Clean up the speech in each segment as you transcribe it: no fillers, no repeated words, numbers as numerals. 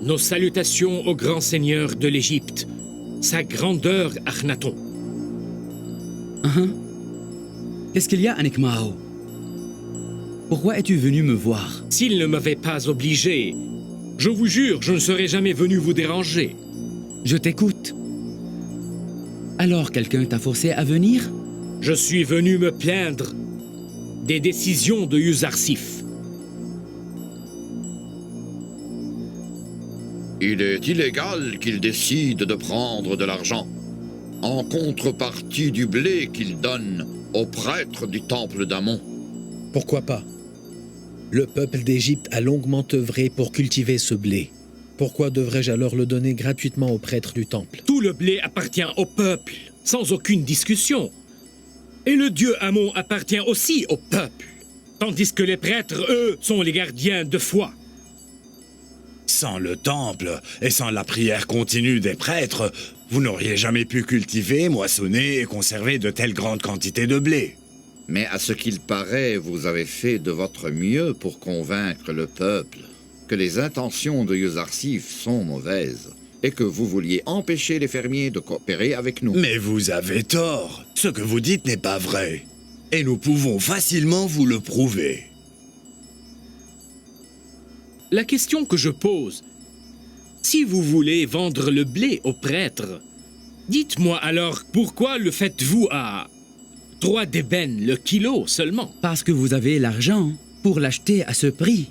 Nos salutations au grand seigneur de l'Égypte, sa grandeur Akhenaton. Qu'est-ce qu'il y a, Anik Mao? Pourquoi es-tu venu me voir? S'il ne m'avait pas obligé, je vous jure, je ne serais jamais venu vous déranger. Je t'écoute. Alors quelqu'un t'a forcé à venir? Je suis venu me plaindre des décisions de Yuzarsif. Il est illégal qu'il décide de prendre de l'argent en contrepartie du blé qu'il donne aux prêtres du temple d'Amon. Pourquoi pas? Le peuple d'Égypte a longuement œuvré pour cultiver ce blé. Pourquoi devrais-je alors le donner gratuitement aux prêtres du temple? Tout le blé appartient au peuple, sans aucune discussion. Et le dieu Amon appartient aussi au peuple, tandis que les prêtres, eux, sont les gardiens de foi. Sans le temple et sans la prière continue des prêtres, vous n'auriez jamais pu cultiver, moissonner et conserver de telles grandes quantités de blé. Mais à ce qu'il paraît, vous avez fait de votre mieux pour convaincre le peuple que les intentions de Yuzarsif sont mauvaises et que vous vouliez empêcher les fermiers de coopérer avec nous. Mais vous avez tort. Ce que vous dites n'est pas vrai. Et nous pouvons facilement vous le prouver. La question que je pose, si vous voulez vendre le blé aux prêtres, dites-moi alors pourquoi le faites-vous à 3 d'ébène le kilo seulement? Parce que vous avez l'argent pour l'acheter à ce prix.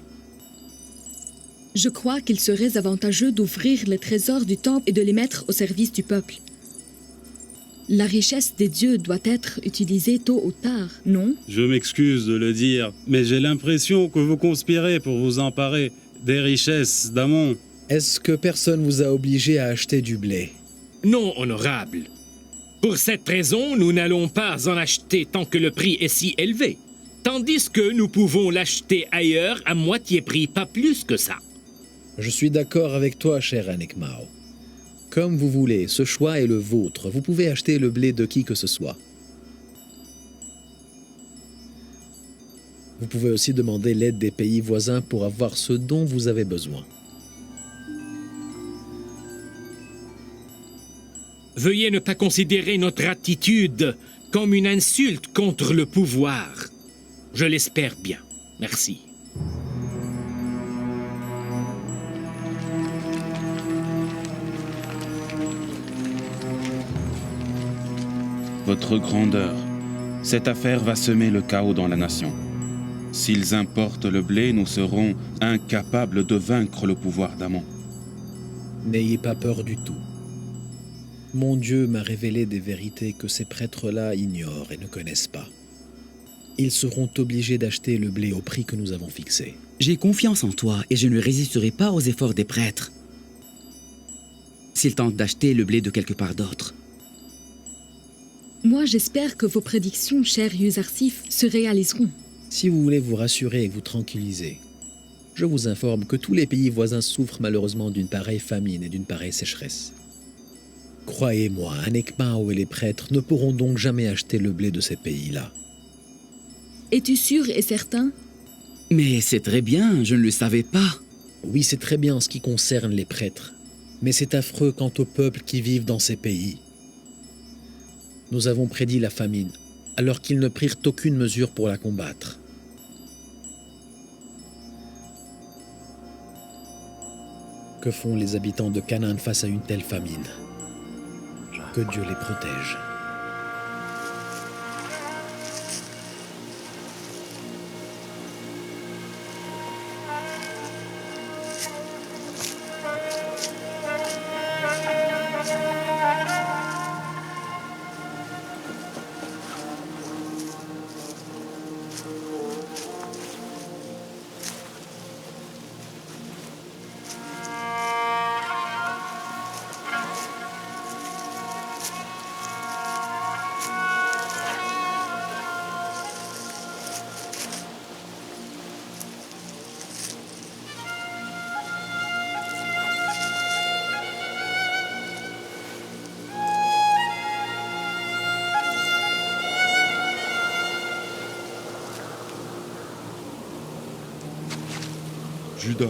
Je crois qu'il serait avantageux d'ouvrir les trésors du temple et de les mettre au service du peuple. La richesse des dieux doit être utilisée tôt ou tard, non? Je m'excuse de le dire, mais j'ai l'impression que vous conspirez pour vous emparer des richesses d'Amon. Est-ce que personne vous a obligé à acheter du blé? Non, honorable. Pour cette raison, nous n'allons pas en acheter tant que le prix est si élevé. Tandis que nous pouvons l'acheter ailleurs à moitié prix, pas plus que ça. Je suis d'accord avec toi, cher Anik Mao. Comme vous voulez, ce choix est le vôtre. Vous pouvez acheter le blé de qui que ce soit. Vous pouvez aussi demander l'aide des pays voisins pour avoir ce dont vous avez besoin. Veuillez ne pas considérer notre attitude comme une insulte contre le pouvoir. Je l'espère bien. Merci. Votre grandeur, cette affaire va semer le chaos dans la nation. S'ils importent le blé, nous serons incapables de vaincre le pouvoir d'Amon. N'ayez pas peur du tout. Mon Dieu m'a révélé des vérités que ces prêtres-là ignorent et ne connaissent pas. Ils seront obligés d'acheter le blé au prix que nous avons fixé. J'ai confiance en toi et je ne résisterai pas aux efforts des prêtres s'ils tentent d'acheter le blé de quelque part d'autre. Moi, j'espère que vos prédictions, cher Yuzarsif, se réaliseront. Si vous voulez vous rassurer et vous tranquilliser, je vous informe que tous les pays voisins souffrent malheureusement d'une pareille famine et d'une pareille sécheresse. Croyez-moi, Anik Mao et les prêtres ne pourront donc jamais acheter le blé de ces pays-là. Es-tu sûr et certain? Mais c'est très bien, je ne le savais pas. Oui, c'est très bien en ce qui concerne les prêtres, mais c'est affreux quant aux peuples qui vivent dans ces pays. Nous avons prédit la famine, alors qu'ils ne prirent aucune mesure pour la combattre. Que font les habitants de Canaan face à une telle famine? Que Dieu les protège. Judas,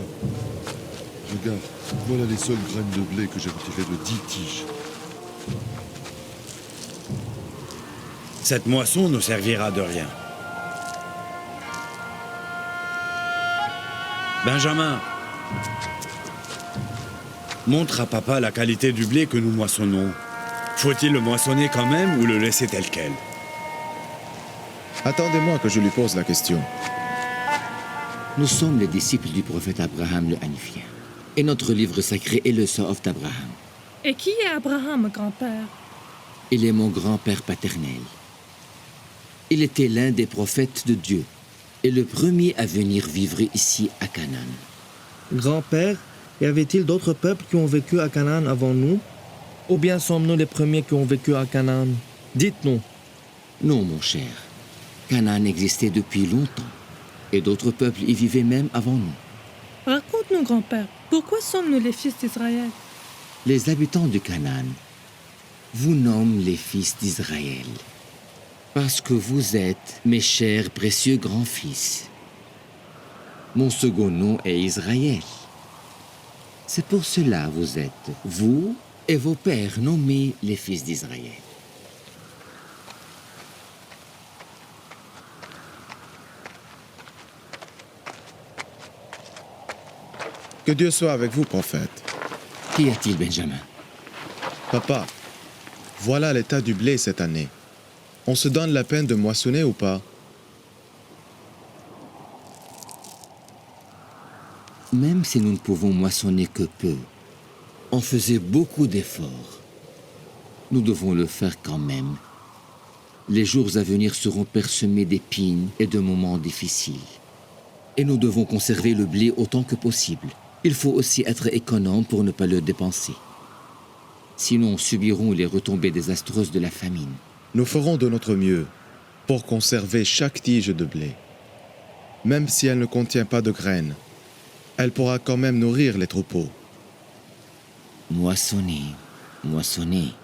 je Regarde, voilà les seules graines de blé que j'ai retirées de 10 tiges. Cette moisson ne servira de rien. Benjamin, montre à papa la qualité du blé que nous moissonnons. Faut-il le moissonner quand même ou le laisser tel quel? Attendez-moi que je lui pose la question. Nous sommes les disciples du prophète Abraham le Hanifien. Et notre livre sacré est le Sohaf d'Abraham. Et qui est Abraham, grand-père? Il est mon grand-père paternel. Il était l'un des prophètes de Dieu et le premier à venir vivre ici à Canaan. Grand-père, y avait-il d'autres peuples qui ont vécu à Canaan avant nous? Ou bien sommes-nous les premiers qui ont vécu à Canaan? Dites-nous. Non, mon cher. Canaan existait depuis longtemps. Et d'autres peuples y vivaient même avant nous. Raconte-nous, grand-père, pourquoi sommes-nous les fils d'Israël? Les habitants de Canaan vous nomment les fils d'Israël. Parce que vous êtes mes chers précieux grands-fils. Mon second nom est Israël. C'est pour cela vous êtes, vous et vos pères, nommés les fils d'Israël. Que Dieu soit avec vous, prophète. Qu'y a-t-il, Benjamin? Papa, voilà l'état du blé cette année. On se donne la peine de moissonner ou pas? Même si nous ne pouvons moissonner que peu, on faisait beaucoup d'efforts. Nous devons le faire quand même. Les jours à venir seront parsemés d'épines et de moments difficiles. Et nous devons conserver le blé autant que possible. Il faut aussi être économe pour ne pas le dépenser. Sinon, nous subirons les retombées désastreuses de la famine. Nous ferons de notre mieux pour conserver chaque tige de blé. Même si elle ne contient pas de graines, elle pourra quand même nourrir les troupeaux. Moissonnez, moissonnez.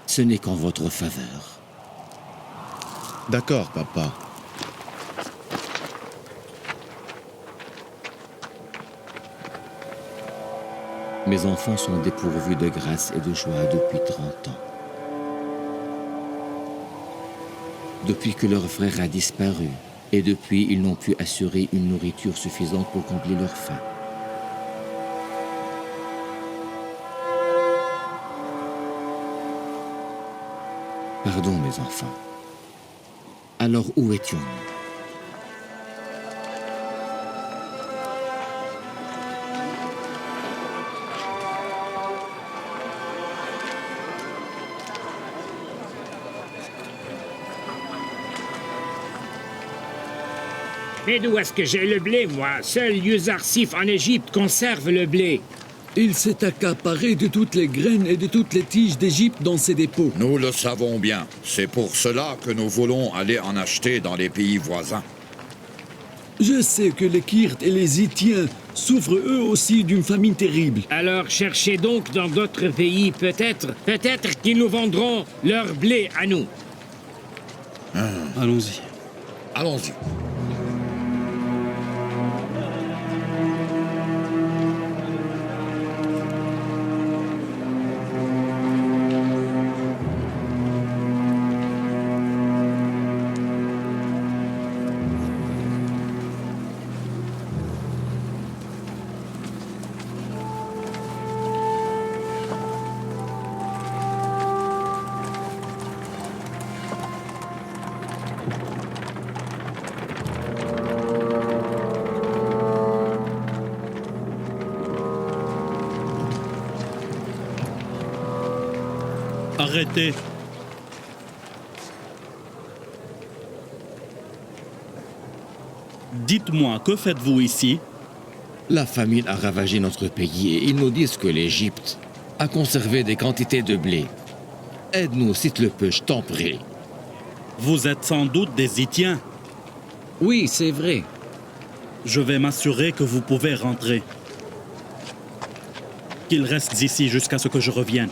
Ce n'est qu'en votre faveur. D'accord, papa. Mes enfants sont dépourvus de grâce et de joie depuis 30 ans. Depuis que leur frère a disparu, et depuis, ils n'ont pu assurer une nourriture suffisante pour combler leur faim. Pardon, mes enfants. Alors, où étions-nous? Mais d'où est-ce que j'ai le blé, moi? Seul Yuzarsif en Égypte conserve le blé. Il s'est accaparé de toutes les graines et de toutes les tiges d'Égypte dans ses dépôts. Nous le savons bien. C'est pour cela que nous voulons aller en acheter dans les pays voisins. Je sais que les Kirtes et les Hittiens souffrent eux aussi d'une famine terrible. Alors cherchez donc dans d'autres pays, peut-être. Peut-être qu'ils nous vendront leur blé à nous. Allons-y. Allons-y. Arrêtez. Dites-moi, que faites-vous ici? La famine a ravagé notre pays et ils nous disent que l'Égypte a conservé des quantités de blé. Aide-nous, s'il te plaît, je t'en prie. Vous êtes sans doute des Hittiens. Oui, c'est vrai. Je vais m'assurer que vous pouvez rentrer. Qu'ils restent ici jusqu'à ce que je revienne.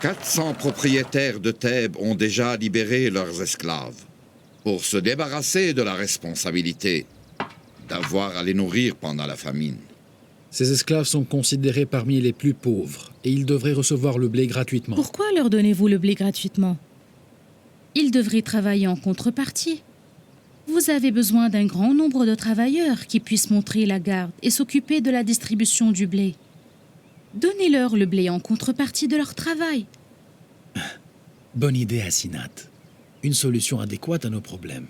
400 propriétaires de Thèbes ont déjà libéré leurs esclaves pour se débarrasser de la responsabilité d'avoir à les nourrir pendant la famine. Ces esclaves sont considérés parmi les plus pauvres et ils devraient recevoir le blé gratuitement. Pourquoi leur donnez-vous le blé gratuitement? Ils devraient travailler en contrepartie. Vous avez besoin d'un grand nombre de travailleurs qui puissent montrer la garde et s'occuper de la distribution du blé. Donnez-leur le blé en contrepartie de leur travail. Bonne idée, Asinat. Une solution adéquate à nos problèmes.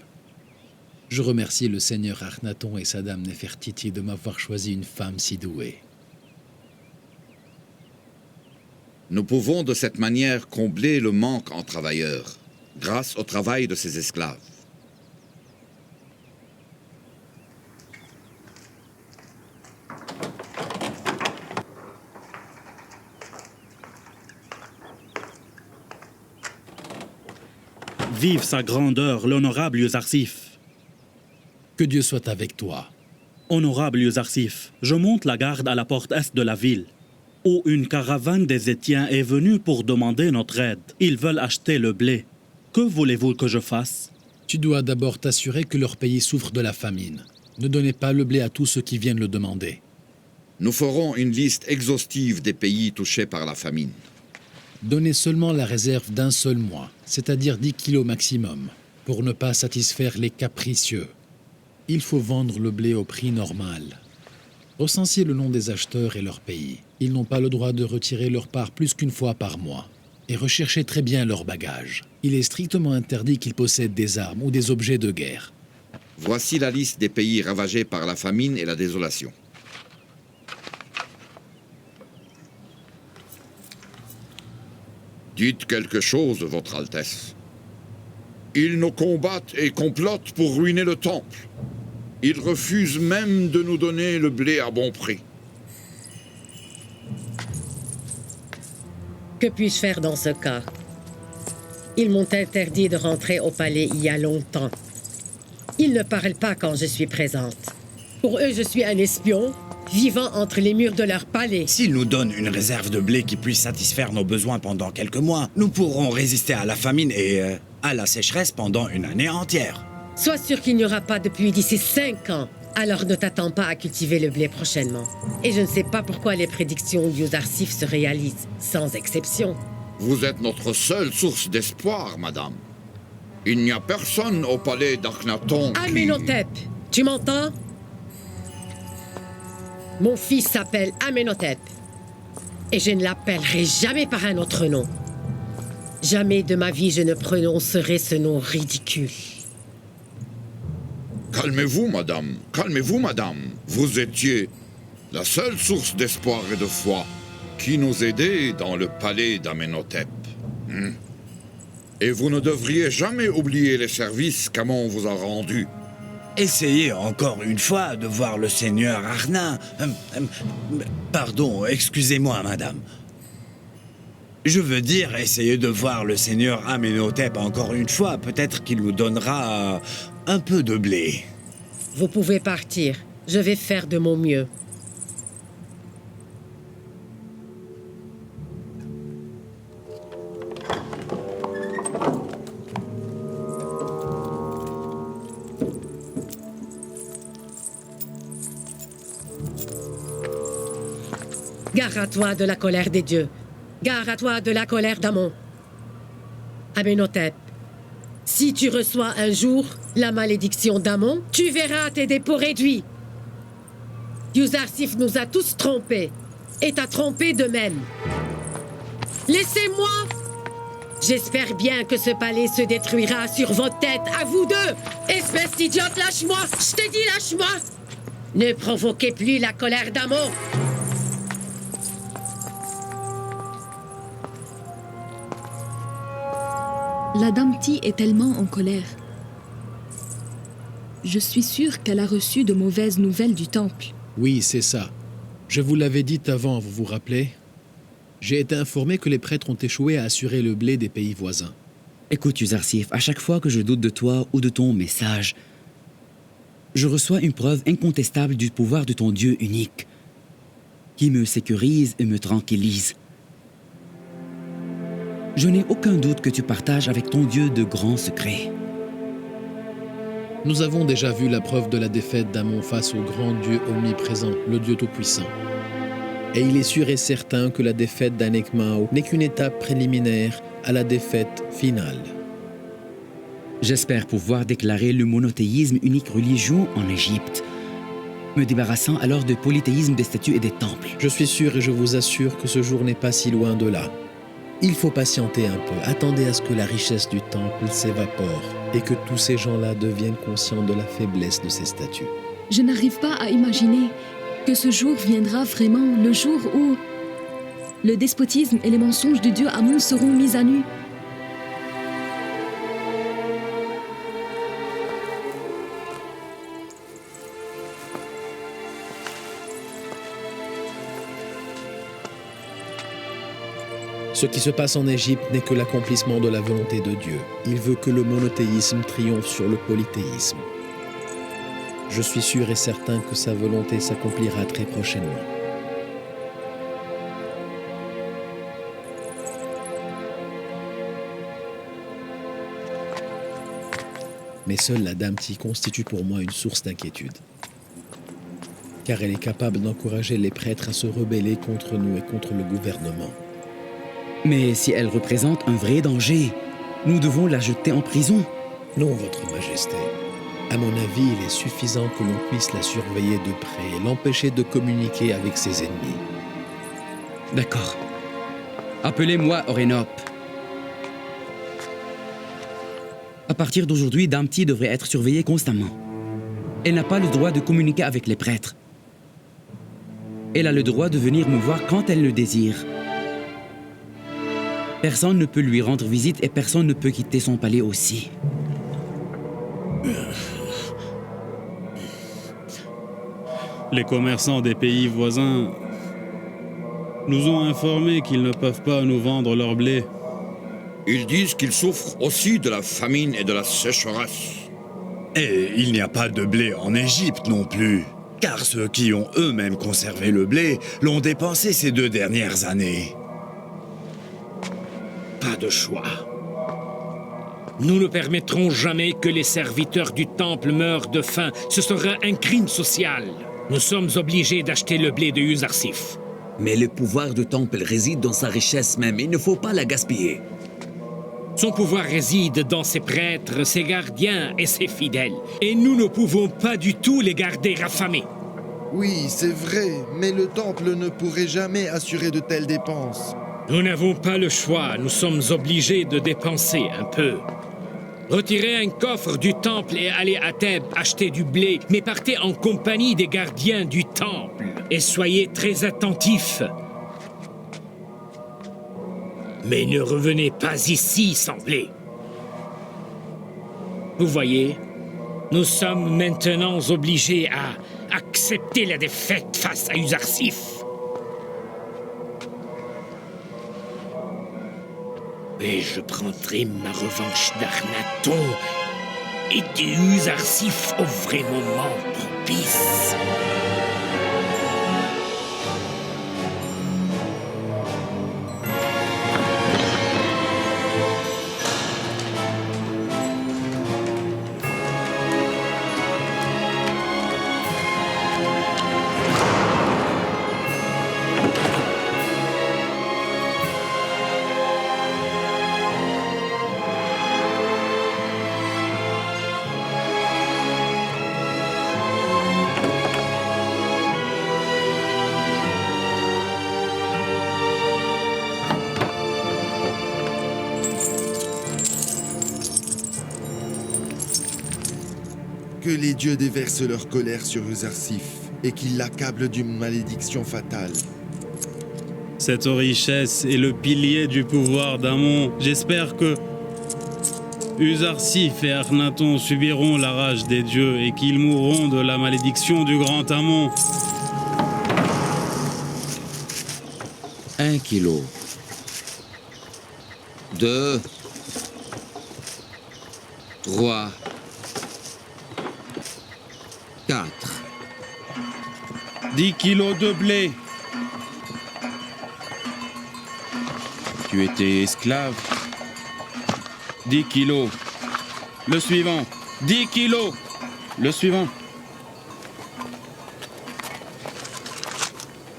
Je remercie le seigneur Akhenaton et sa dame Nefertiti de m'avoir choisi une femme si douée. Nous pouvons de cette manière combler le manque en travailleurs, grâce au travail de ces esclaves. Vive sa grandeur, l'honorable Yuzarsif. Que Dieu soit avec toi. Honorable Yuzarsif, je monte la garde à la porte est de la ville, où une caravane des Étiens est venue pour demander notre aide. Ils veulent acheter le blé. Que voulez-vous que je fasse? Tu dois d'abord t'assurer que leur pays souffre de la famine. Ne donnez pas le blé à tous ceux qui viennent le demander. Nous ferons une liste exhaustive des pays touchés par la famine. Donnez seulement la réserve d'un seul mois, c'est-à-dire 10 kilos maximum, pour ne pas satisfaire les capricieux. Il faut vendre le blé au prix normal. Recensez le nom des acheteurs et leur pays. Ils n'ont pas le droit de retirer leur part plus qu'une fois par mois. Et recherchez très bien leur bagage. Il est strictement interdit qu'ils possèdent des armes ou des objets de guerre. Voici la liste des pays ravagés par la famine et la désolation. Dites quelque chose, Votre Altesse. Ils nous combattent et complotent pour ruiner le temple. Ils refusent même de nous donner le blé à bon prix. Que puis-je faire dans ce cas? Ils m'ont interdit de rentrer au palais il y a longtemps. Ils ne parlent pas quand je suis présente. Pour eux, je suis un espion, vivant entre les murs de leur palais. S'ils nous donnent une réserve de blé qui puisse satisfaire nos besoins pendant quelques mois, nous pourrons résister à la famine et à la sécheresse pendant une année entière. Sois sûr qu'il n'y aura pas de pluie d'ici 5 ans. Alors ne t'attends pas à cultiver le blé prochainement. Et je ne sais pas pourquoi les prédictions d'Yuzarsif se réalisent, sans exception. Vous êtes notre seule source d'espoir, madame. Il n'y a personne au palais d'Akhenaton qui... Amenhotep, tu m'entends? Mon fils s'appelle Amenhotep. Et je ne l'appellerai jamais par un autre nom. Jamais de ma vie je ne prononcerai ce nom ridicule. Calmez-vous, madame. Calmez-vous, madame. Vous étiez la seule source d'espoir et de foi qui nous aidait dans le palais d'Amenhotep. Et vous ne devriez jamais oublier les services qu'Amon vous a rendus. Essayez encore une fois de voir le seigneur Arna. Pardon, excusez-moi, madame. Je veux dire, essayez de voir le seigneur Amenhotep encore une fois. Peut-être qu'il nous donnera un peu de blé. Vous pouvez partir. Je vais faire de mon mieux. Gare à toi de la colère des dieux. Gare à toi de la colère d'Amon. Amenhotep, si tu reçois un jour la malédiction d'Amon, tu verras tes dépôts réduits. Yuzarsif nous a tous trompés et t'a trompé de même. Laissez-moi! J'espère bien que ce palais se détruira sur votre tête, à vous deux! Espèce d'idiote, lâche-moi! Je te dis, lâche-moi! Ne provoquez plus la colère d'Amon! La dame Ti est tellement en colère. Je suis sûre qu'elle a reçu de mauvaises nouvelles du temple. Oui, c'est ça. Je vous l'avais dit avant, vous vous rappelez? J'ai été informé que les prêtres ont échoué à assurer le blé des pays voisins. Écoute, Yuzarsif, à chaque fois que je doute de toi ou de ton message, je reçois une preuve incontestable du pouvoir de ton Dieu unique, qui me sécurise et me tranquillise. Je n'ai aucun doute que tu partages avec ton Dieu de grands secrets. Nous avons déjà vu la preuve de la défaite d'Amon face au grand Dieu omniprésent, le Dieu Tout-Puissant. Et il est sûr et certain que la défaite d'Anekmao n'est qu'une étape préliminaire à la défaite finale. J'espère pouvoir déclarer le monothéisme unique religion en Égypte, me débarrassant alors de polythéisme des statues et des temples. Je suis sûr et je vous assure que ce jour n'est pas si loin de là. Il faut patienter un peu, attendez à ce que la richesse du temple s'évapore et que tous ces gens-là deviennent conscients de la faiblesse de ces statues. Je n'arrive pas à imaginer que ce jour viendra vraiment, le jour où le despotisme et les mensonges du dieu Amon seront mis à nu. Ce qui se passe en Égypte n'est que l'accomplissement de la volonté de Dieu. Il veut que le monothéisme triomphe sur le polythéisme. Je suis sûr et certain que sa volonté s'accomplira très prochainement. Mais seule la Dame Ti constitue pour moi une source d'inquiétude. Car elle est capable d'encourager les prêtres à se rebeller contre nous et contre le gouvernement. Mais si elle représente un vrai danger, nous devons la jeter en prison. Non, Votre Majesté. À mon avis, il est suffisant que l'on puisse la surveiller de près et l'empêcher de communiquer avec ses ennemis. D'accord. Appelez-moi Orénope. À partir d'aujourd'hui, Dame Ti devrait être surveillée constamment. Elle n'a pas le droit de communiquer avec les prêtres. Elle a le droit de venir me voir quand elle le désire. Personne ne peut lui rendre visite et personne ne peut quitter son palais aussi. Les commerçants des pays voisins nous ont informé qu'ils ne peuvent pas nous vendre leur blé. Ils disent qu'ils souffrent aussi de la famine et de la sécheresse. Et il n'y a pas de blé en Égypte non plus, car ceux qui ont eux-mêmes conservé le blé l'ont dépensé ces 2 dernières années. Pas de choix. Nous ne permettrons jamais que les serviteurs du temple meurent de faim. Ce sera un crime social. Nous sommes obligés d'acheter le blé de Uzarsif. Mais le pouvoir du temple réside dans sa richesse même. Il ne faut pas la gaspiller. Son pouvoir réside dans ses prêtres, ses gardiens et ses fidèles. Et nous ne pouvons pas du tout les garder affamés. Oui, c'est vrai, mais le temple ne pourrait jamais assurer de telles dépenses. Nous n'avons pas le choix, nous sommes obligés de dépenser un peu. Retirez un coffre du temple et allez à Thèbes acheter du blé, mais partez en compagnie des gardiens du temple. Et soyez très attentifs. Mais ne revenez pas ici sans blé. Vous voyez, nous sommes maintenant obligés à accepter la défaite face à Uzarsif. Et je prendrai ma revanche d'Arnaton et d'Uzarsif au vrai moment propice. Que les dieux déversent leur colère sur Uzarsif et qu'ils l'accablent d'une malédiction fatale. Cette richesse est le pilier du pouvoir d'Amon. J'espère que Uzarsif et Arnaton subiront la rage des dieux et qu'ils mourront de la malédiction du grand Amon. 1 kilo. 2. 3. 4. 10 kilos de blé. Tu étais esclave. 10 kilos. Le suivant. 10 kilos. Le suivant.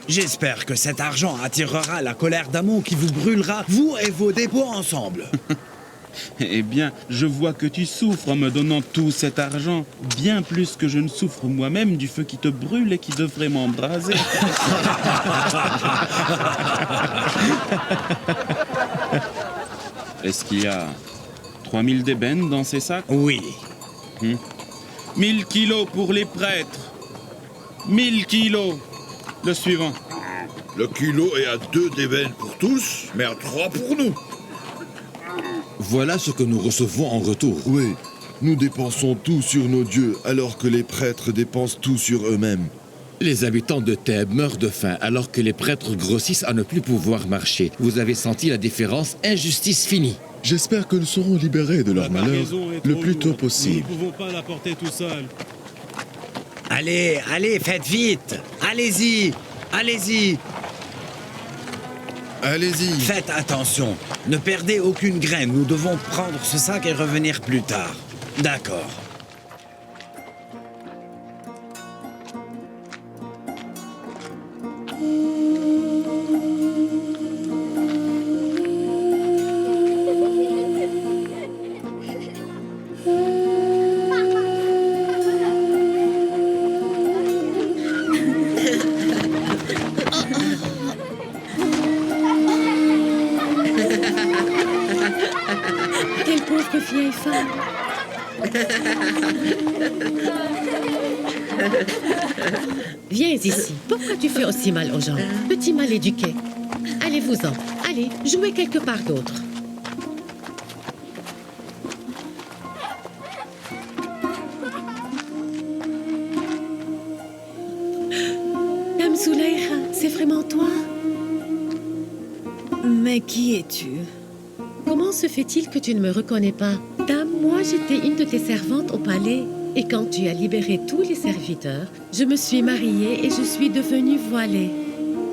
J'espère que cet argent attirera la colère d'Amon qui vous brûlera, vous et vos dépôts ensemble. Eh bien, je vois que tu souffres en me donnant tout cet argent, bien plus que je ne souffre moi-même du feu qui te brûle et qui devrait m'embraser. Est-ce qu'il y a 3000 d'ébène dans ces sacs? Oui. 1000 kilos pour les prêtres. 1000 kilos. Le suivant. Le kilo est à 2 d'ébène pour tous, mais à 3 pour nous. Voilà ce que nous recevons en retour. Oui, nous dépensons tout sur nos dieux, alors que les prêtres dépensent tout sur eux-mêmes. Les habitants de Thèbes meurent de faim, alors que les prêtres grossissent à ne plus pouvoir marcher. Vous avez senti la différence? Injustice finie. J'espère que nous serons libérés de leur malheur le plus tôt possible. Nous ne pouvons pas la porter tout seul. Allez, allez, faites vite. Allez-y, allez-y. Allez-y. Faites attention. Ne perdez aucune graine. Nous devons prendre ce sac et revenir plus tard. D'accord. Quelle pauvre vieille femme. Viens ici. Pourquoi tu fais aussi mal aux gens? Petit mal éduqué. Allez-vous-en. Allez, jouez quelque part d'autre. Dame Zulaïra, c'est vraiment toi? Mais qui es-tu? Comment se fait-il que tu ne me reconnais pas? Dame, moi j'étais une de tes servantes au palais. Et quand tu as libéré tous les serviteurs, je me suis mariée et je suis devenue voilée.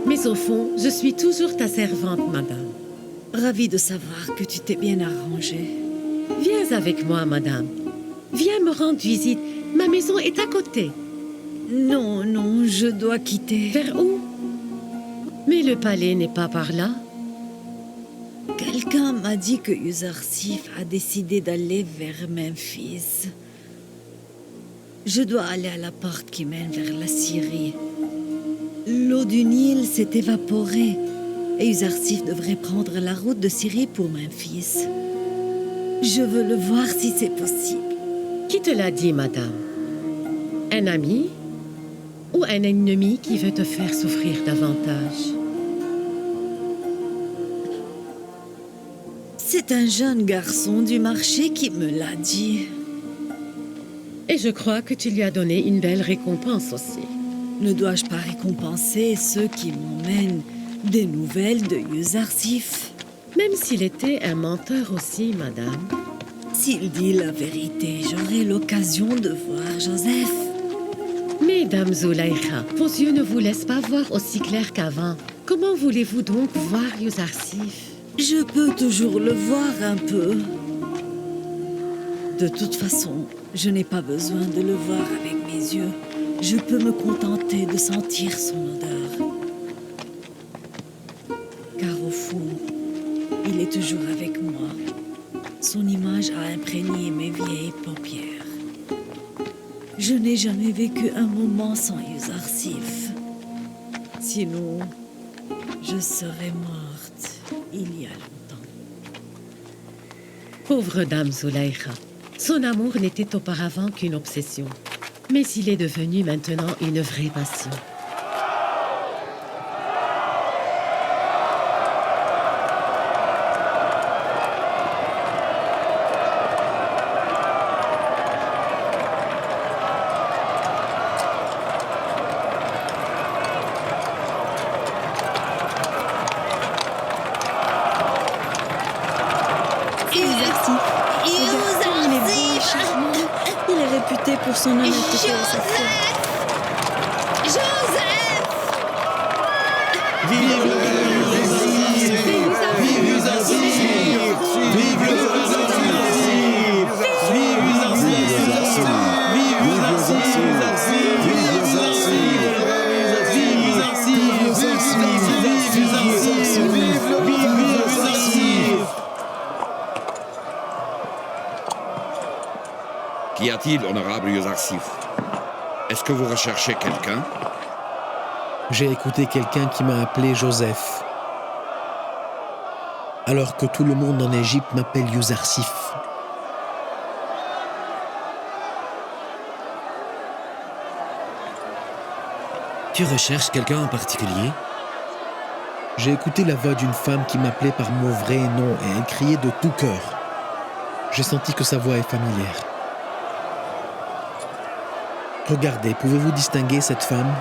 Mais au fond, je suis toujours ta servante, madame. Ravie de savoir que tu t'es bien arrangée. Viens avec moi, madame. Viens me rendre visite. Ma maison est à côté. Non, non, je dois quitter. Vers où? Mais le palais n'est pas par là. Quelqu'un m'a dit que Yuzarsif a décidé d'aller vers Memphis. Je dois aller à la porte qui mène vers la Syrie. L'eau du Nil s'est évaporée et Yuzarsif devrait prendre la route de Syrie pour Memphis. Je veux le voir si c'est possible. Qui te l'a dit, madame? Un ami ou un ennemi qui veut te faire souffrir davantage? C'est un jeune garçon du marché qui me l'a dit. Et je crois que tu lui as donné une belle récompense aussi. Ne dois-je pas récompenser ceux qui m'emmènent des nouvelles de Yuzarsif? Même s'il était un menteur aussi, madame. S'il dit la vérité, j'aurai l'occasion de voir Joseph. Mais, dame Zulaïra, vos yeux ne vous laissent pas voir aussi clair qu'avant. Comment voulez-vous donc voir Yuzarsif? Je peux toujours le voir un peu. De toute façon, je n'ai pas besoin de le voir avec mes yeux. Je peux me contenter de sentir son odeur. Car au fond, il est toujours avec moi. Son image a imprégné mes vieilles paupières. Je n'ai jamais vécu un moment sans Yuzarsif. Sinon, je serais morte il y a longtemps. Pauvre dame Zulaïra. Son amour n'était auparavant qu'une obsession. Mais il est devenu maintenant une vraie passion. Il est réputé pour son honnêteté et sa foi. Joseph! Vive Qu'y a-t-il, honorable Yuzarsif? Est-ce que vous recherchez quelqu'un? J'ai écouté quelqu'un qui m'a appelé Joseph. Alors que tout le monde en Égypte m'appelle Yuzarsif. Tu recherches quelqu'un en particulier? J'ai écouté la voix d'une femme qui m'appelait par mon vrai nom et elle criait de tout cœur. J'ai senti que sa voix est familière. Regardez, pouvez-vous distinguer cette femme?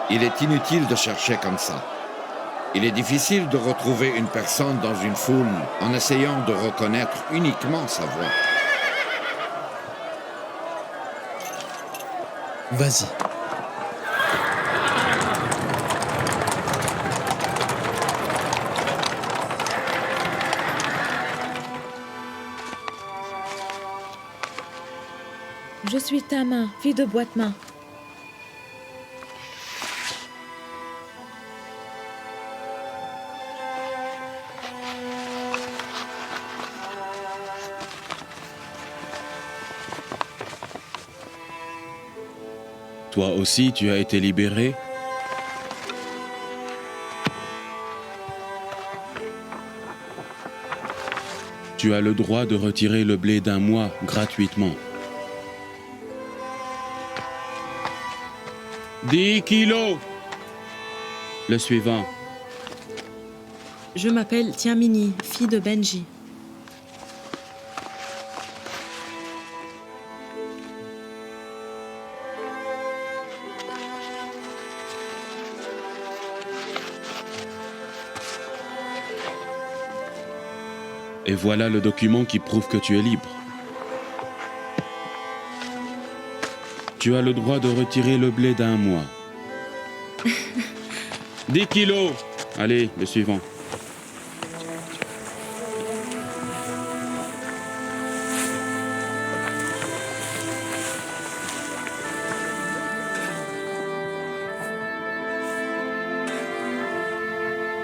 Il est inutile de chercher comme ça. Il est difficile de retrouver une personne dans une foule en essayant de reconnaître uniquement sa voix. Vas-y. Je suis Tama, fille de Boitma. Toi aussi, tu as été libéré? Tu as le droit de retirer le blé d'un mois gratuitement. 10 kilos. Le suivant. Je m'appelle Tiamini, fille de Benji. Et voilà le document qui prouve que tu es libre. Tu as le droit de retirer le blé d'un mois. 10 kilos. Allez, le suivant.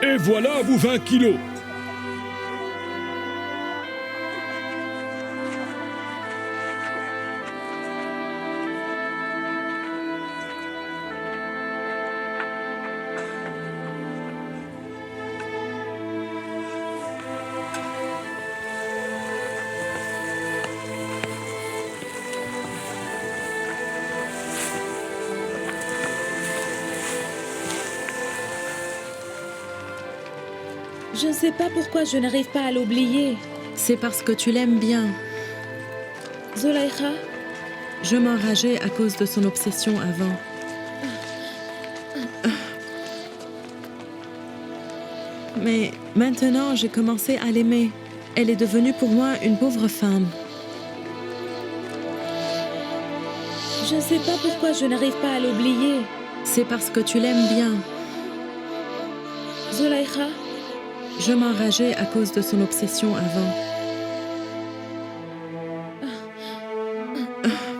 Et voilà vos 20 kilos. Je ne sais pas pourquoi je n'arrive pas à l'oublier. C'est parce que tu l'aimes bien. Zulaïkha? Je m'enrageais à cause de son obsession avant. Mais maintenant, j'ai commencé à l'aimer. Elle est devenue pour moi une pauvre femme. Je ne sais pas pourquoi je n'arrive pas à l'oublier. C'est parce que tu l'aimes bien. Zulaïkha? Je m'enrageais à cause de son obsession avant.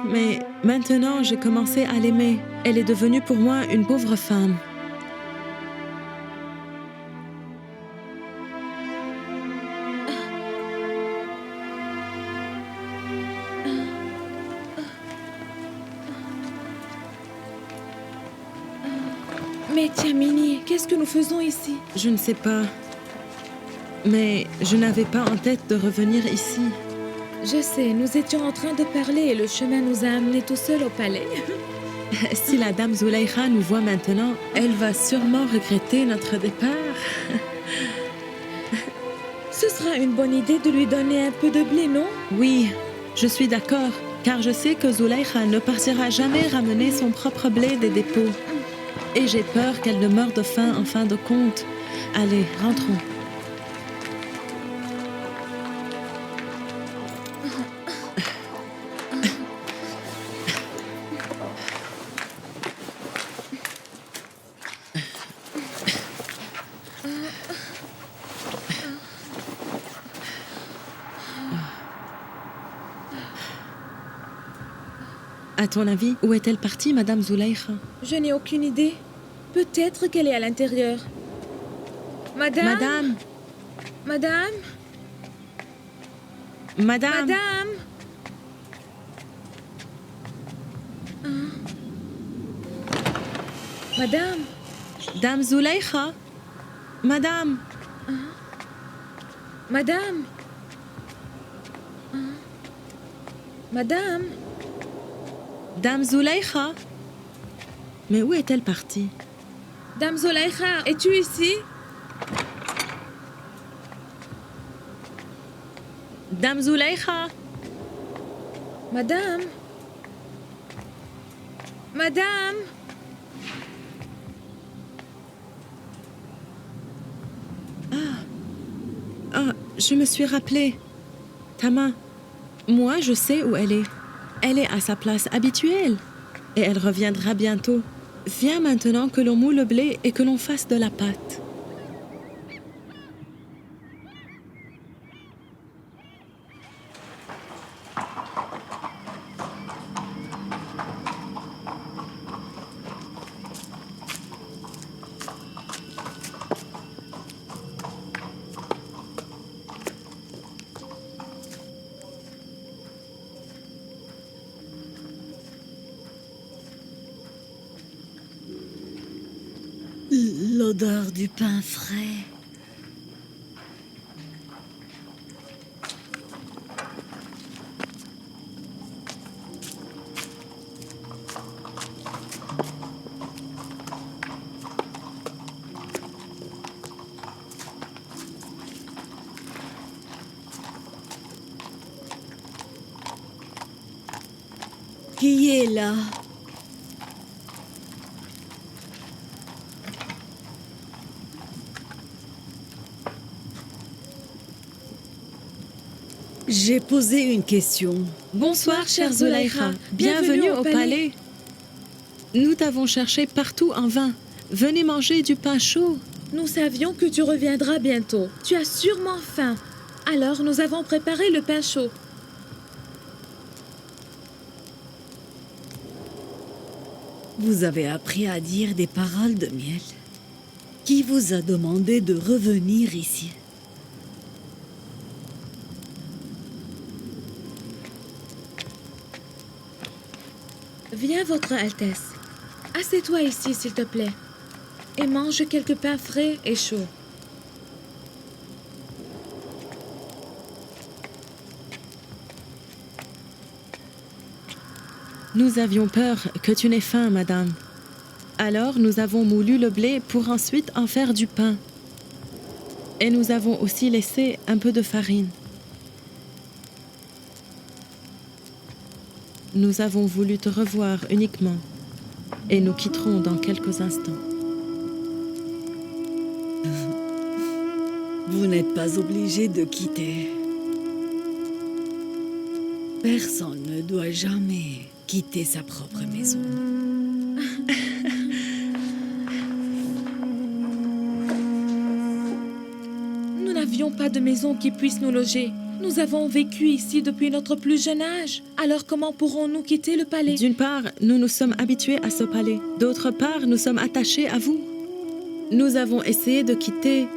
Mais maintenant, j'ai commencé à l'aimer. Elle est devenue pour moi une pauvre femme. Mais Tiamini, qu'est-ce que nous faisons ici? Je ne sais pas. Mais je n'avais pas en tête de revenir ici. Je sais, nous étions en train de parler et le chemin nous a amenés tout seuls au palais. Si la dame Zulaïkha nous voit maintenant, elle va sûrement regretter notre départ. Ce sera une bonne idée de lui donner un peu de blé, non? Oui, je suis d'accord, car je sais que Zulaïkha ne partira jamais ramener son propre blé des dépôts. Et j'ai peur qu'elle ne meure de faim en fin de compte. Allez, rentrons. À ton avis, où est-elle partie, Madame Zulaykha? Je n'ai aucune idée. Peut-être qu'elle est à l'intérieur. Madame? Madame? Madame? Madame? Madame? Madame? Dame Zulaykha? Madame? Madame? Madame? Dame Zulaykha? Mais où est-elle partie? Dame Zulaykha, es-tu ici? Dame Zulaykha? Madame? Madame? Je me suis rappelée. Tama, moi je sais où elle est. Elle est à sa place habituelle. Et elle reviendra bientôt. Viens maintenant que l'on moule le blé et que l'on fasse de la pâte. L'odeur du pain frais. Qui est là? J'ai posé une question. Bonsoir, chère Zulaykha. Bienvenue au palais. Nous t'avons cherché partout en vain. Venez manger du pain chaud. Nous savions que tu reviendras bientôt. Tu as sûrement faim. Alors nous avons préparé le pain chaud. Vous avez appris à dire des paroles de miel. Qui vous a demandé de revenir ici? Viens, Votre Altesse. Assieds-toi ici, s'il te plaît. Et mange quelques pains frais et chauds. Nous avions peur que tu n'aies faim, madame. Alors nous avons moulu le blé pour ensuite en faire du pain. Et nous avons aussi laissé un peu de farine. Nous avons voulu te revoir uniquement. Et nous quitterons dans quelques instants. Vous n'êtes pas obligé de quitter. Personne ne doit jamais quitter sa propre maison. Nous n'avions pas de maison qui puisse nous loger. Nous avons vécu ici depuis notre plus jeune âge. Alors comment pourrons-nous quitter le palais? D'une part, nous nous sommes habitués à ce palais. D'autre part, nous sommes attachés à vous. Nous avons essayé de quitter,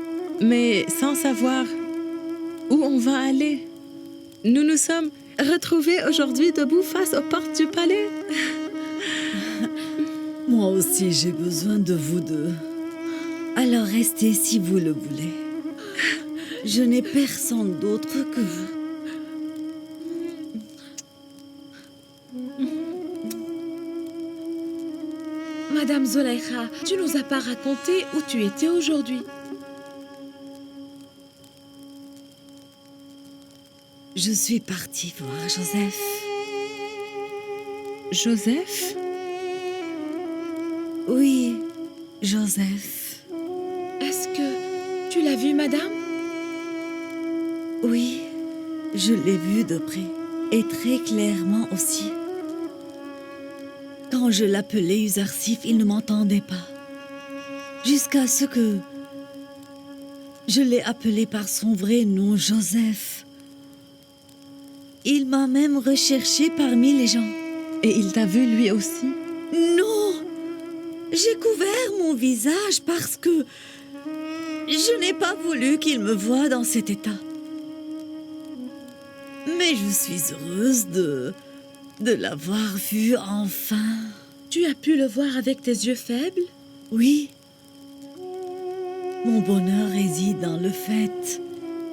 mais sans savoir où on va aller. Nous nous sommes retrouvés aujourd'hui debout face aux portes du palais. Moi aussi, j'ai besoin de vous deux. Alors restez si vous le voulez. Je n'ai personne d'autre que vous. Madame Zulaykha, tu nous as pas raconté où tu étais aujourd'hui. Je suis partie voir Joseph. Joseph? Oui, Joseph. Est-ce que tu l'as vu, madame? Oui, je l'ai vu de près, et très clairement aussi. Quand je l'appelais Yuzarsif, il ne m'entendait pas. Jusqu'à ce que je l'ai appelé par son vrai nom, Joseph. Il m'a même recherché parmi les gens. Et il t'a vu lui aussi? Non! J'ai couvert mon visage parce que je n'ai pas voulu qu'il me voie dans cet état. Mais je suis heureuse de l'avoir vu enfin. Tu as pu le voir avec tes yeux faibles? Oui. Mon bonheur réside dans le fait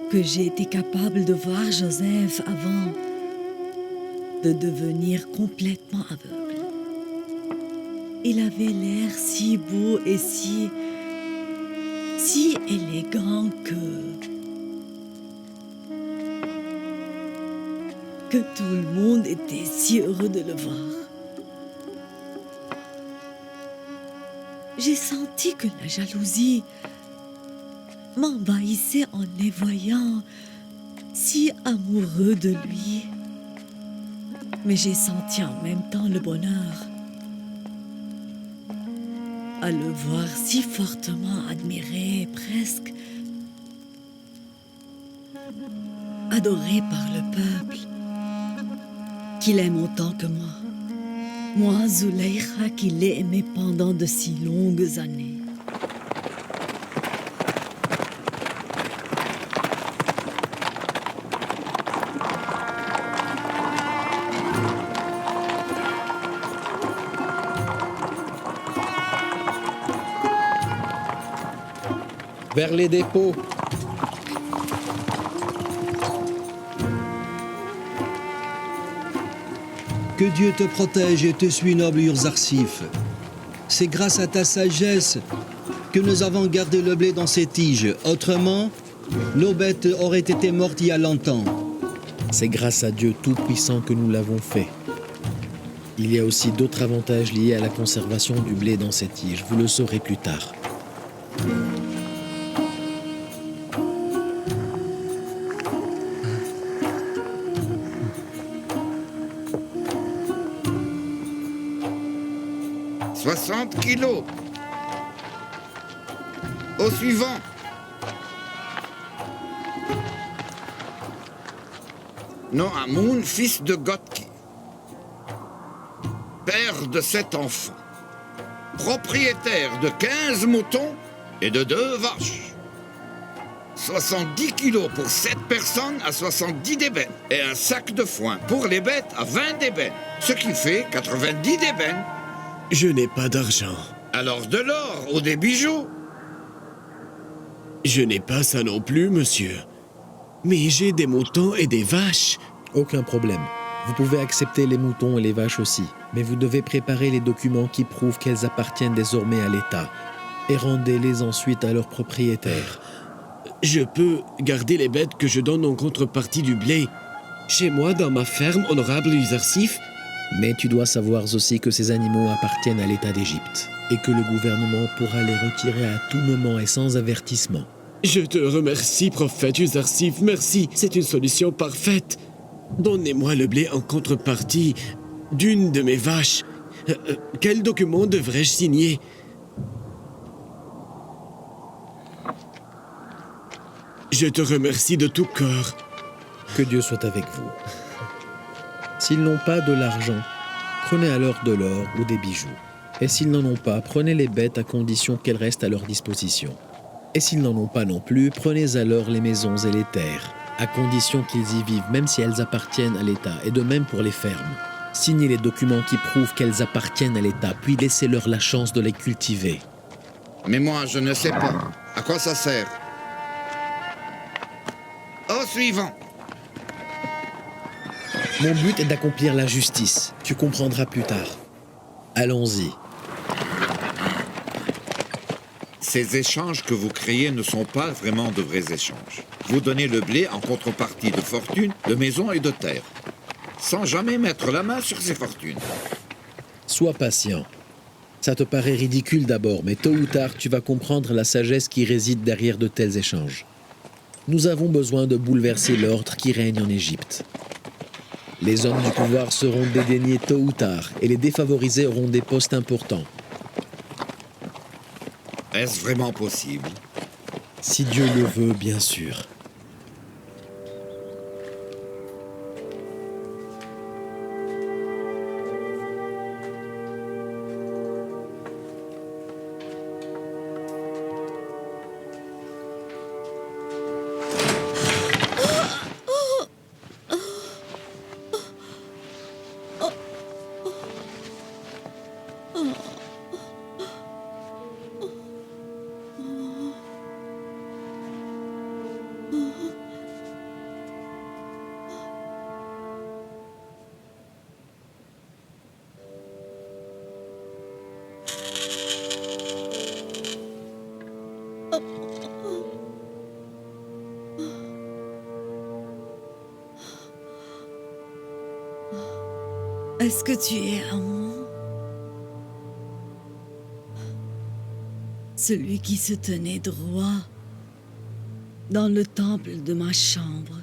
que j'ai été capable de voir Joseph avant de devenir complètement aveugle. Il avait l'air si beau et si élégant que tout le monde était si heureux de le voir. J'ai senti que la jalousie m'envahissait en les voyant si amoureux de lui. Mais j'ai senti en même temps le bonheur à le voir si fortement admiré, presque adoré par le peuple, qu'il aime autant que moi. Moi, Zuleika, qui l'ai aimé pendant de si longues années. Vers les dépôts. Que Dieu te protège et te suit, noble Urzarsif. C'est grâce à ta sagesse que nous avons gardé le blé dans ces tiges. Autrement, nos bêtes auraient été mortes il y a longtemps. C'est grâce à Dieu Tout-Puissant que nous l'avons fait. Il y a aussi d'autres avantages liés à la conservation du blé dans ces tiges. Vous le saurez plus tard. « 60 kilos. Au suivant. Noamoun, fils de Gotki, père de 7 enfants, propriétaire de 15 moutons et de 2 vaches. 70 kilos pour 7 personnes à 70 d'ébène et un sac de foin pour les bêtes à 20 d'ébène, ce qui fait 90 d'ébène. Je n'ai pas d'argent. Alors de l'or ou des bijoux? Je n'ai pas ça non plus, monsieur. Mais j'ai des moutons et des vaches. Aucun problème. Vous pouvez accepter les moutons et les vaches aussi. Mais vous devez préparer les documents qui prouvent qu'elles appartiennent désormais à l'État. Et rendez-les ensuite à leurs propriétaires. Je peux garder les bêtes que je donne en contrepartie du blé. Chez moi, dans ma ferme, honorable Urzarsif. Mais tu dois savoir aussi que ces animaux appartiennent à l'État d'Égypte et que le gouvernement pourra les retirer à tout moment et sans avertissement. Je te remercie, prophète Urzarsif, merci, c'est une solution parfaite. Donnez-moi le blé en contrepartie d'une de mes vaches. Quel document devrais-je signer? Je te remercie de tout cœur. Que Dieu soit avec vous. S'ils n'ont pas de l'argent, prenez alors de l'or ou des bijoux. Et s'ils n'en ont pas, prenez les bêtes à condition qu'elles restent à leur disposition. Et s'ils n'en ont pas non plus, prenez alors les maisons et les terres, à condition qu'ils y vivent, même si elles appartiennent à l'État, et de même pour les fermes. Signez les documents qui prouvent qu'elles appartiennent à l'État, puis laissez-leur la chance de les cultiver. Mais moi, je ne sais pas. À quoi ça sert? Au suivant. Mon but est d'accomplir la justice. Tu comprendras plus tard. Allons-y. Ces échanges que vous créez ne sont pas vraiment de vrais échanges. Vous donnez le blé en contrepartie de fortune, de maisons et de terres, sans jamais mettre la main sur ces fortunes. Sois patient. Ça te paraît ridicule d'abord, mais tôt ou tard, tu vas comprendre la sagesse qui réside derrière de tels échanges. Nous avons besoin de bouleverser l'ordre qui règne en Égypte. Les hommes du pouvoir seront dédaignés tôt ou tard, et les défavorisés auront des postes importants. Est-ce vraiment possible? Si Dieu le veut, bien sûr. Est-ce que tu es Amon? Celui qui se tenait droit dans le temple de ma chambre,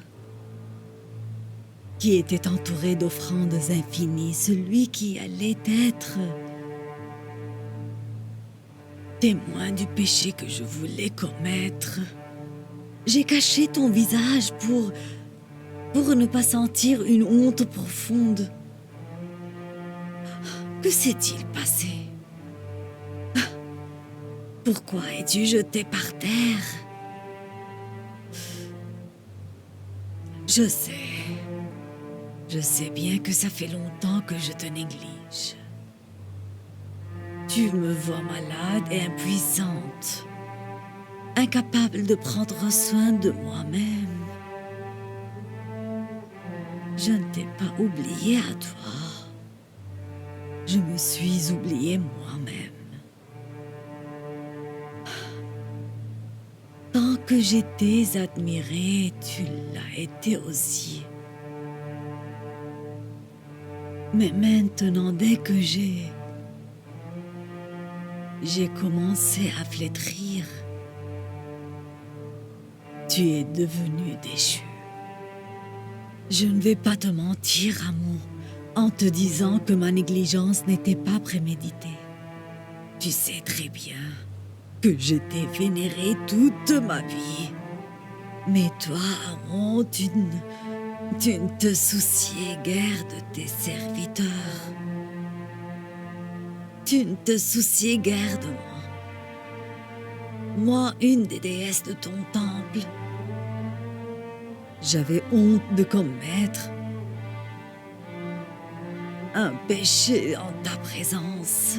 qui était entouré d'offrandes infinies, celui qui allait être témoin du péché que je voulais commettre. J'ai caché ton visage pour ne pas sentir une honte profonde. Que s'est-il passé? Pourquoi es-tu jeté par terre? Je sais bien que ça fait longtemps que je te néglige. Tu me vois malade et impuissante, incapable de prendre soin de moi-même. Je ne t'ai pas oublié à toi. Je me suis oublié moi-même. Tant que j'étais admirée, tu l'as été aussi. Mais maintenant, dès que j'ai commencé à flétrir, tu es devenu déchu. Je ne vais pas te mentir, amour, en te disant que ma négligence n'était pas préméditée. Tu sais très bien que je t'ai vénéré toute ma vie. Mais toi, Amon, tu ne te souciais guère de tes serviteurs. Tu ne te souciais guère de moi. Moi, une des déesses de ton temple. J'avais honte de commettre un péché en ta présence.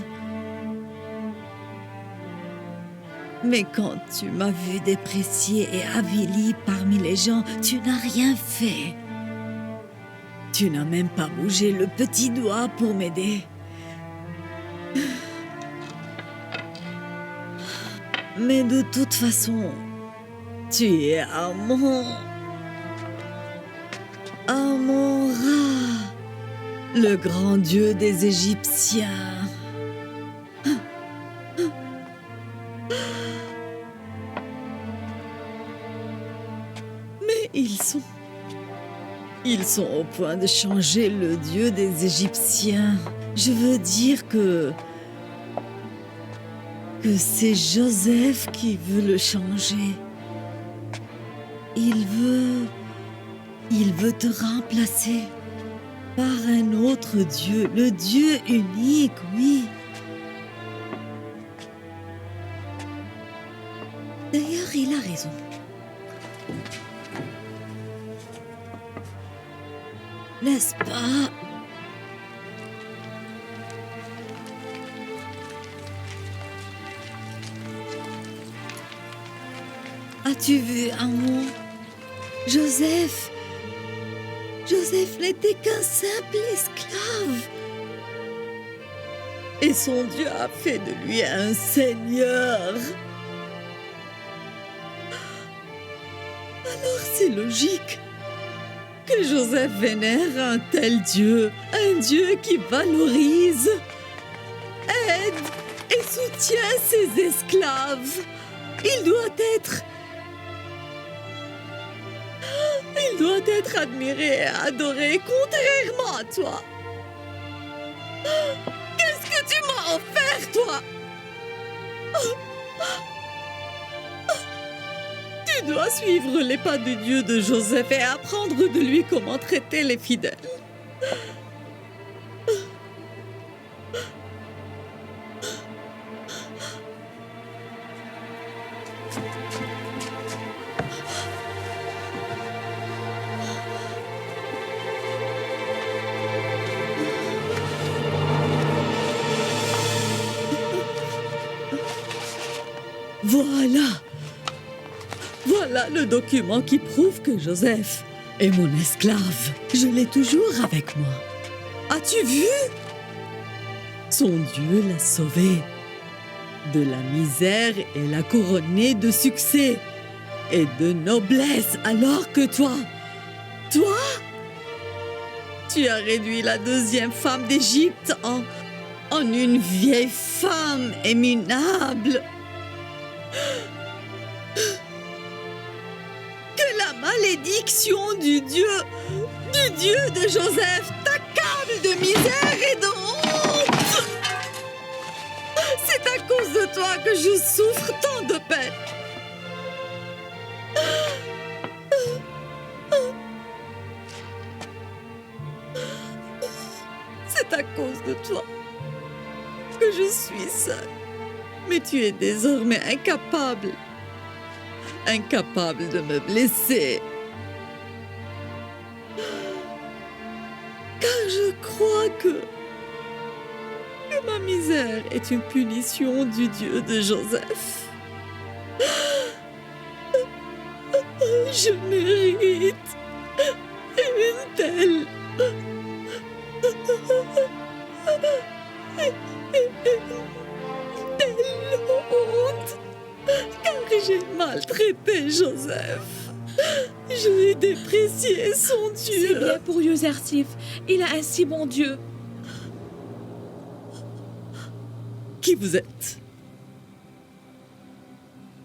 Mais quand tu m'as vu dépréciée et avilie parmi les gens, tu n'as rien fait. Tu n'as même pas bougé le petit doigt pour m'aider. Mais de toute façon, tu es Amon-Ra, le grand dieu des Égyptiens. Mais ils sont au point de changer le dieu des Égyptiens. Je veux dire que c'est Joseph qui veut le changer. Il veut te remplacer par un autre Dieu, le Dieu unique, oui. D'ailleurs, il a raison. N'est-ce pas? As-tu vu, Amon? Joseph n'était qu'un simple esclave. Et son Dieu a fait de lui un seigneur. Alors c'est logique que Joseph vénère un tel Dieu, un Dieu qui valorise, aide et soutient ses esclaves. Il doit être admiré et adoré, contrairement à toi. Qu'est-ce que tu m'as offert, toi? Tu dois suivre les pas du Dieu de Joseph et apprendre de lui comment traiter les fidèles. Voilà. Voilà le document qui prouve que Joseph est mon esclave. Je l'ai toujours avec moi. As-tu vu? Son Dieu l'a sauvé de la misère et l'a couronné de succès et de noblesse, alors que toi, tu as réduit la deuxième femme d'Égypte en une vieille femme minable. Que la malédiction du Dieu de Joseph t'accable de misère et de honte. C'est à cause de toi que je souffre tant de peine. C'est à cause de toi que je suis seule. Mais tu es désormais incapable de me blesser. Car je crois que ma misère est une punition du Dieu de Joseph. Je mérite une telle honte, car j'ai maltraité Joseph. J'ai déprécié son Dieu. C'est bien pour Yuzarsif. Il a un si bon Dieu. Qui vous êtes?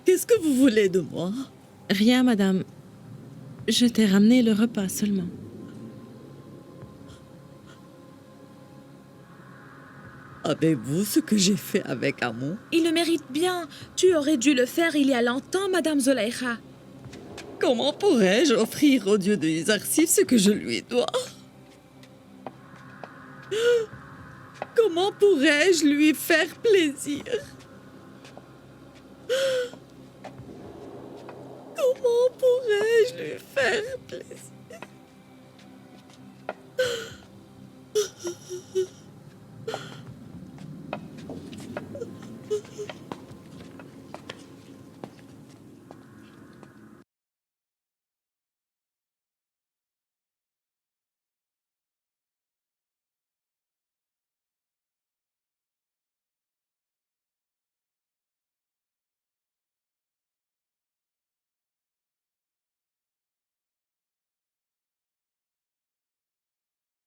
Qu'est-ce que vous voulez de moi? Rien, madame. Je t'ai ramené le repas seulement. Avez-vous ce que j'ai fait avec Amon? Il le mérite bien. Tu aurais dû le faire il y a longtemps, Madame Zolaïcha. Comment pourrais-je offrir au Dieu de Yuzarsif ce que je lui dois? Comment pourrais-je lui faire plaisir?